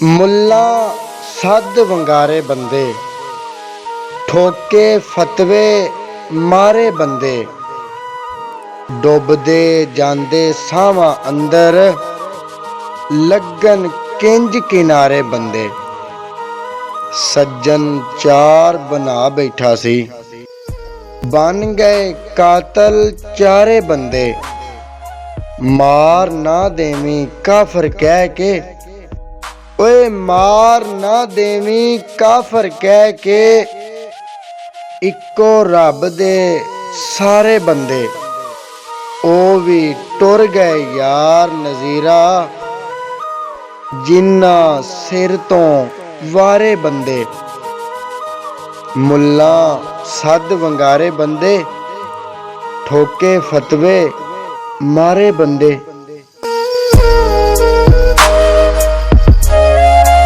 ਮੁੱਲਾ ਸੱਧ ਵੰਗਾਰੇ ਬੰਦੇ, ਠੋਕੇ ਫਤਵੇ ਮਾਰੇ ਬੰਦੇ। ਡੁੱਬਦੇ ਜਾਂਦੇ ਸਾਹਾਂ ਅੰਦਰ, ਲੱਗਣ ਕਿੰਜ ਕਿਨਾਰੇ ਬੰਦੇ। ਸੱਜਣ ਚਾਰ ਬਣਾ ਬੈਠਾ ਸੀ, ਬਣ ਗਏ ਕਾਤਲ ਚਾਰੇ ਬੰਦੇ। ਮਾਰ ਨਾ ਦੇਵੀਂ ਕਾਫਰ ਕਹਿ ਕੇ, ਓਏ ਮਾਰ ਨਾ ਦੇਵੀਂ ਕਾਫਰ ਕਹਿ ਕੇ। ਇੱਕੋ ਰੱਬ ਦੇ ਸਾਰੇ ਬੰਦੇ, ਉਹ ਵੀ ਟੁਰ ਗਏ ਯਾਰ ਨਜ਼ੀਰਾ, ਜਿਨ੍ਹਾਂ ਸਿਰ ਤੋਂ ਵਾਰੇ ਬੰਦੇ। ਮੁੱਲਾ ਸੱਧ ਵੰਗਾਰੇ ਬੰਦੇ, ਠੋਕੇ ਫਤਵੇ ਮਾਰੇ ਬੰਦੇ।